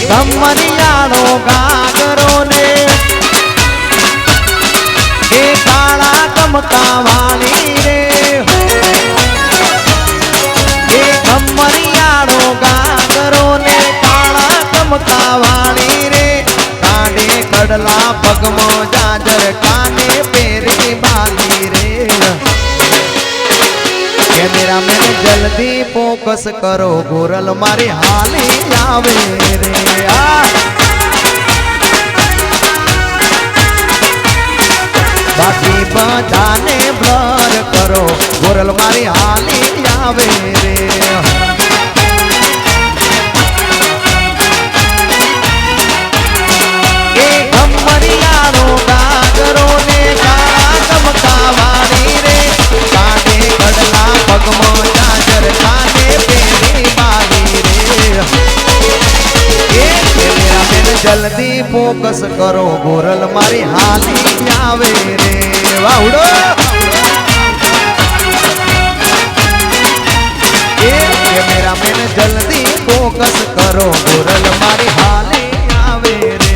ધમરિયાળો ગાગરો ને એ કાળા કમકા વાળી રે એ ધમરિયાળો ગાગરો ને કાળા કમકા વાળી રે કાંડે કડલા પગમાં જાજર કાને પેરી બાલી રે કેમેરામેન જલ્દી ફોકસ કરો ગોરલ મારી હાલી આવે રે બાકી બધાને બ્લર કરો ગોરલ મારી હાલી આવે રે એ કમરિયાળો ગાગરો ને કાળા કમકા વાળી રે કાને કડલા પગમાં જાજર કાને પેરી બાલી રે એ કેમેરામેન જલ્દી ફોકસ કરો ગોરલ મારી હાલી આવે રે વાહુડો એ કેમેરામેન જલ્દી ફોકસ કરો ગોરલ મારી હાલી આવે રે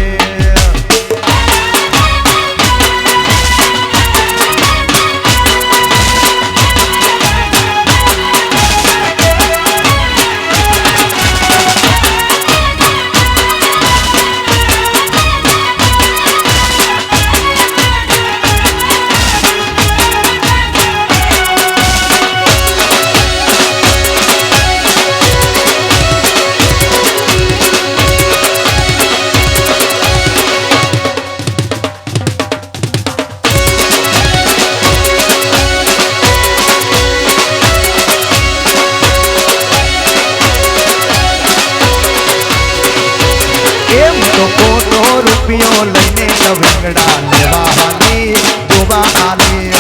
રૂપિયો લઈને લવિંગડા લેવા હાલી ડોબા હાલી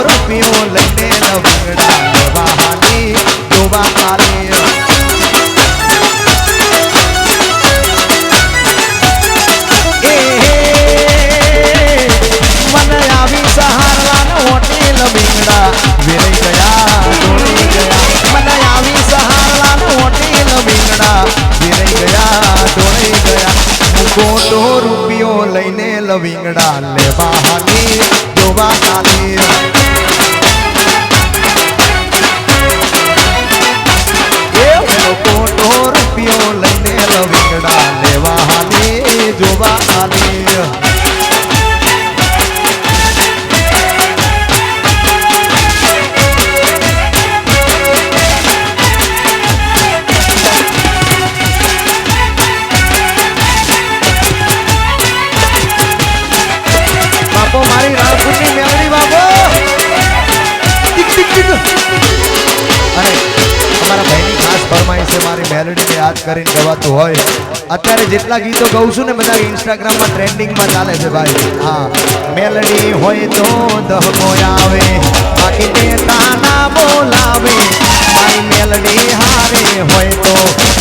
રૂપિયો લઈને લવિંગડા લેવા હાલી ડોબા હાલી મને આવી સહારવા હોટી લવિંગડા વેરાઈ ગયા દોડી ગયા મને આવી સહારવા હોટી લવિંગડા વેરાઈ ગયા દોડી ગયા મોટો રૂપિયો લઈને લવિંગડા લેવા હાલી જોવા હાલી મોટો રૂપિયો લઈને લવિંગડા લેવા હાલી જોવા હાલી મારી રાજપૂતની મેલડી બાબો અને અમારા ભાઈની ખાસ ફરમાઈશ છે મારી મેલડીને યાદ કરીને ગવાતું હોય અત્યારે જેટલા ગીતો ગાઉં છું ને બધા ઇન્સ્ટાગ્રામમાં ટ્રેન્ડિંગમાં ચાલે છે ભાઈ હા મેલડી હોય તો દહકો આવે બાકી નેતા ના બોલાવે મારી મેલડી હારે હોય તો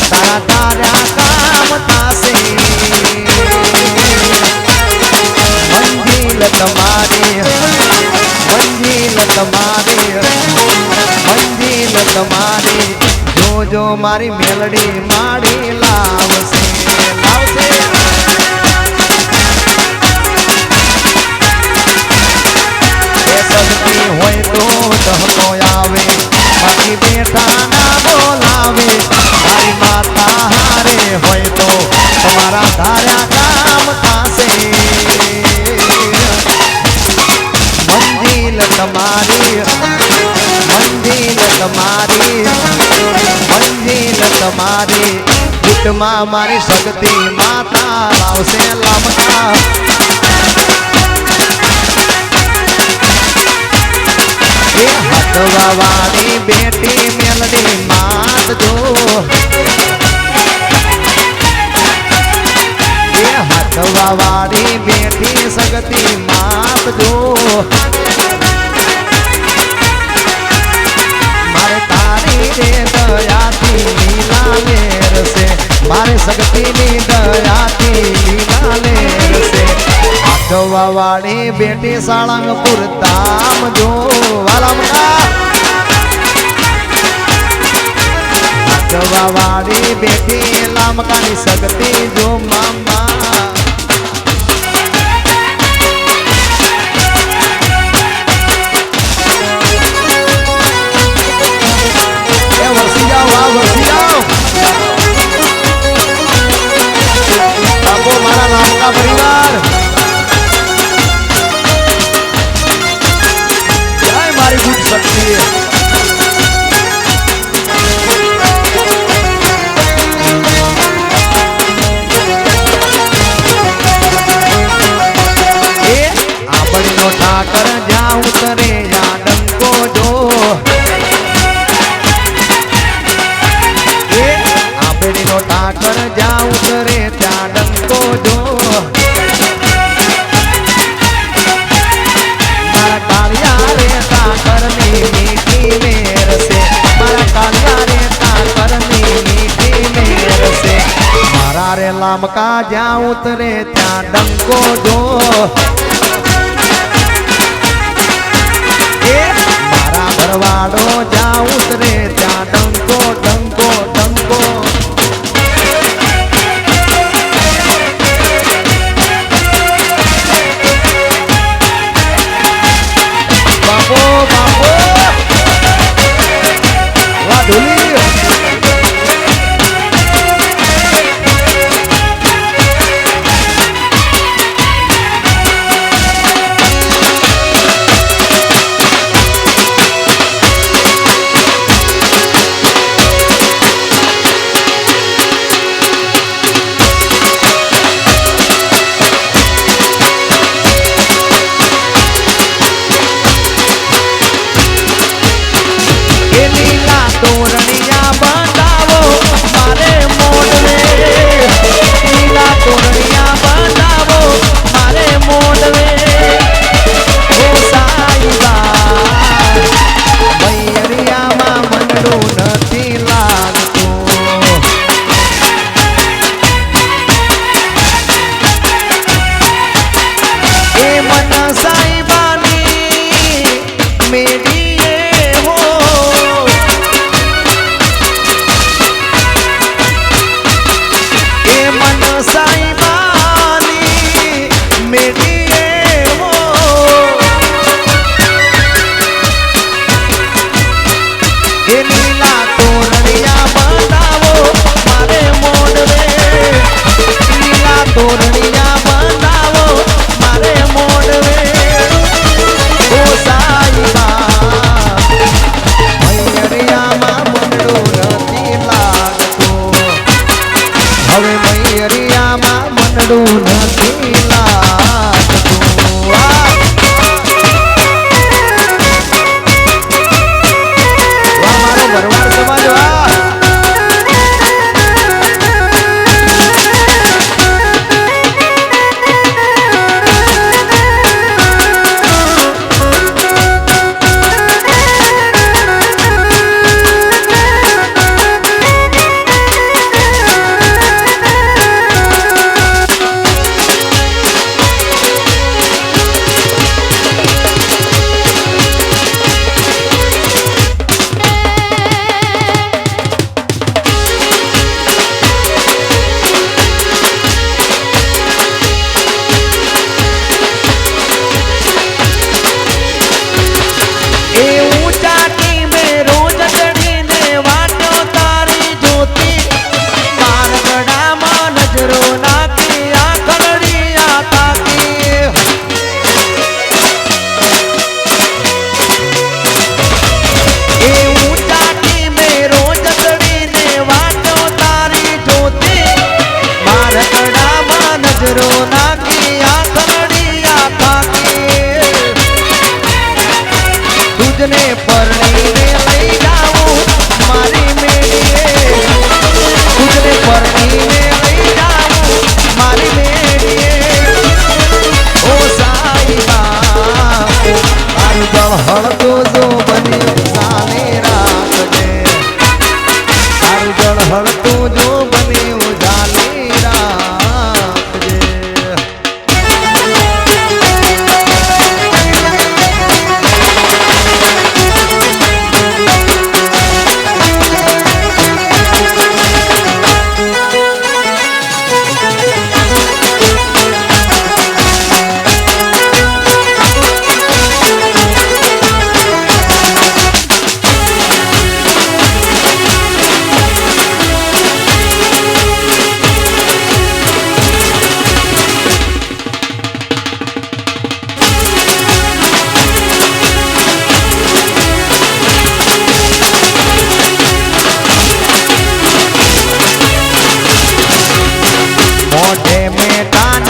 તારા તારા કામ થાશે મંજિલ તમારી જોજો મારી મેલડી માડી લાવશે સગતી હોય તો ધમકો આવે બાકી બેઠા ના બોલાવે મારી માતા હારે હોય તો તમારા ધાર્યા કામ થાશે મંજિલ તમારી ગીતમાં મારી શક્તિ માતા લાવશે લામતા એ હાથવા વાળી બેટી મેલડી માત જો એ હાથવા વાળી બેટી શક્તિ માત જો મારે તારી રે દયાથી લીલા લેરસે મારે શક્તિની દયાથી લીલા લેરસે હાથવા વાળી બેટી સાળંગપુર ધામ જો વાલા જવાવાળી બેઠી લામકાની સગતી જો મામા એ વરસી જાઓ આ વરસી જાઓ બાપો મારા લામકા પરિવાર જય મારી ગુજ શક્તિ ઠાકર જ્યાં ઉતરે યા ડંકો જો આંબેડીનો ઠાકર જ્યાં ઉતરે ત્યાં ડંકો જો મારા કાળિયા રે ઠાકરની મીઠી મેર છે મારા કાળિયા રે ઠાકરની મીઠી મેર છે મારા રે લામકા જ્યાં ઉતરે ત્યાં ડંકો જો મારા ભરવાડો જ્યાં ઉતરે ત્યાં ડંકો ડંકો ડંકો બાપો બાપો વાહ ઢોલી